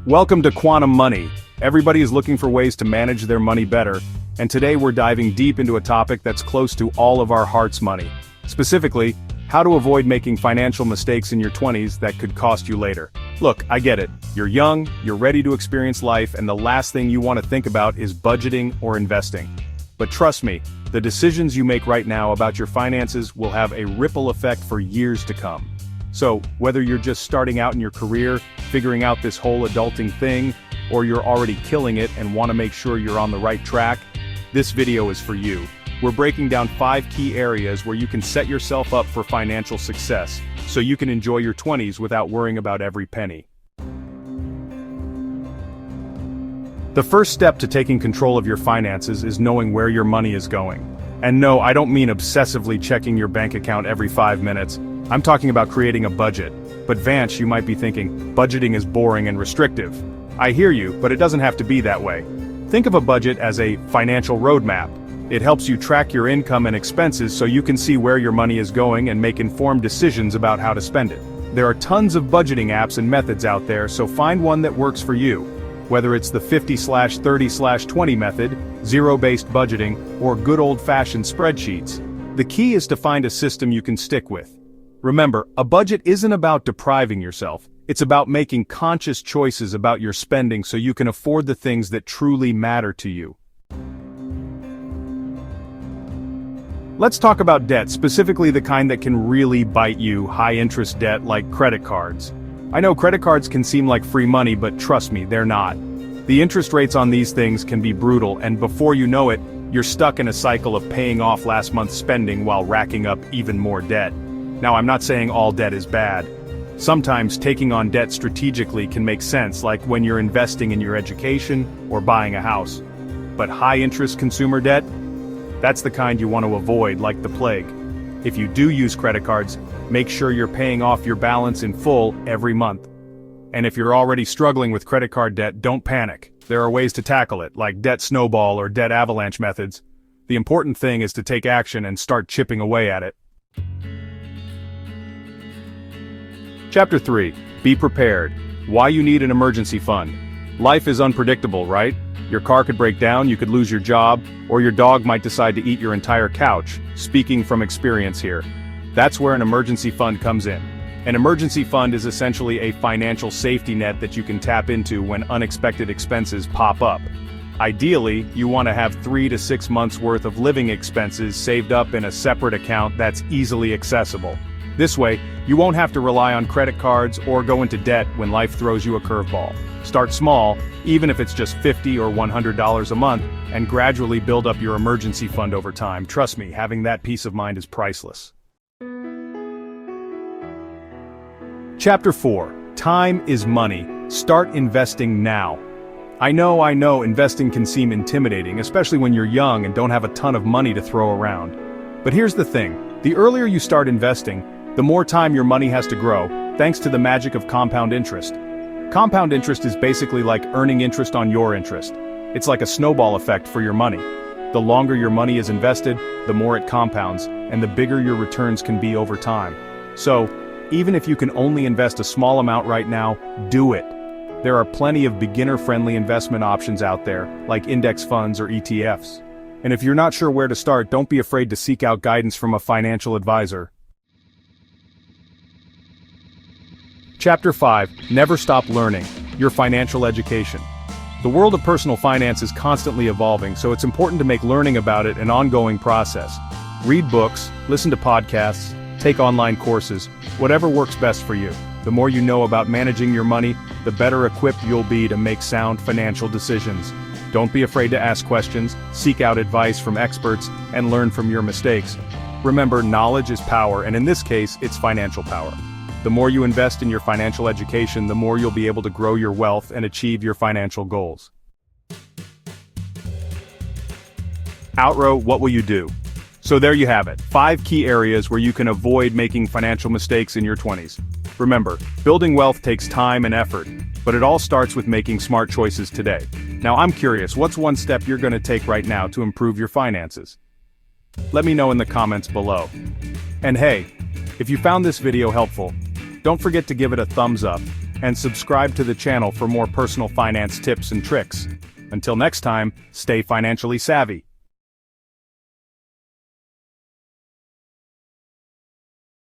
Welcome to Quantum Money. Everybody is looking for ways to manage their money better, and today we're diving deep into a topic that's close to all of our hearts: money. Specifically, how to avoid making financial mistakes in your 20s that could cost you later. Look, I get it. You're young, you're ready to experience life, and the last thing you want to think about is budgeting or investing. But trust me, the decisions you make right now about your finances will have a ripple effect for years to come. So, whether you're just starting out in your career, figuring out this whole adulting thing, or you're already killing it and want to make sure you're on the right track, this video is for you. We're breaking down 5 key areas where you can set yourself up for financial success, so you can enjoy your 20s without worrying about every penny. The first step to taking control of your finances is knowing where your money is going. And no, I don't mean obsessively checking your bank account every 5 minutes. I'm talking about creating a budget. But Vance, you might be thinking, budgeting is boring and restrictive. I hear you, but it doesn't have to be that way. Think of a budget as a financial roadmap. It helps you track your income and expenses so you can see where your money is going and make informed decisions about how to spend it. There are tons of budgeting apps and methods out there, so find one that works for you. Whether it's the 50/30/20 method, zero-based budgeting, or good old-fashioned spreadsheets, the key is to find a system you can stick with. Remember, a budget isn't about depriving yourself, it's about making conscious choices about your spending so you can afford the things that truly matter to you. Let's talk about debt, specifically the kind that can really bite you: high-interest debt like credit cards. I know credit cards can seem like free money, but trust me, they're not. The interest rates on these things can be brutal, and before you know it, you're stuck in a cycle of paying off last month's spending while racking up even more debt. Now, I'm not saying all debt is bad. Sometimes taking on debt strategically can make sense, like when you're investing in your education or buying a house. But high-interest consumer debt? That's the kind you want to avoid like the plague. If you do use credit cards, make sure you're paying off your balance in full every month. And if you're already struggling with credit card debt, don't panic. There are ways to tackle it, like debt snowball or debt avalanche methods. The important thing is to take action and start chipping away at it. Chapter 3. Be prepared. Why you need an emergency fund. Life is unpredictable, right? Your car could break down, you could lose your job, or your dog might decide to eat your entire couch. Speaking from experience here. That's where an emergency fund comes in. An emergency fund is essentially a financial safety net that you can tap into when unexpected expenses pop up. Ideally, you want to have 3 to 6 months worth of living expenses saved up in a separate account that's easily accessible. This way, you won't have to rely on credit cards or go into debt when life throws you a curveball. Start small, even if it's just $50 or $100 a month, and gradually build up your emergency fund over time. Trust me, having that peace of mind is priceless. Chapter 4. Time is money. Start investing now. I know, investing can seem intimidating, especially when you're young and don't have a ton of money to throw around. But here's the thing, the earlier you start investing, the more time your money has to grow, thanks to the magic of compound interest. Compound interest is basically like earning interest on your interest. It's like a snowball effect for your money. The longer your money is invested, the more it compounds, and the bigger your returns can be over time. So, even if you can only invest a small amount right now, do it. There are plenty of beginner-friendly investment options out there, like index funds or ETFs. And if you're not sure where to start, don't be afraid to seek out guidance from a financial advisor. Chapter 5. Never stop learning. Your financial education. The world of personal finance is constantly evolving, so it's important to make learning about it an ongoing process. Read books, listen to podcasts, take online courses, whatever works best for you. The more you know about managing your money, the better equipped you'll be to make sound financial decisions. Don't be afraid to ask questions, seek out advice from experts, and learn from your mistakes. Remember, knowledge is power, and in this case, it's financial power. The more you invest in your financial education, the more you'll be able to grow your wealth and achieve your financial goals. Outro, what will you do? So there you have it, 5 key areas where you can avoid making financial mistakes in your 20s. Remember, building wealth takes time and effort, but it all starts with making smart choices today. Now I'm curious, what's one step you're going to take right now to improve your finances? Let me know in the comments below. And hey, if you found this video helpful, don't forget to give it a thumbs up, and subscribe to the channel for more personal finance tips and tricks. Until next time, stay financially savvy.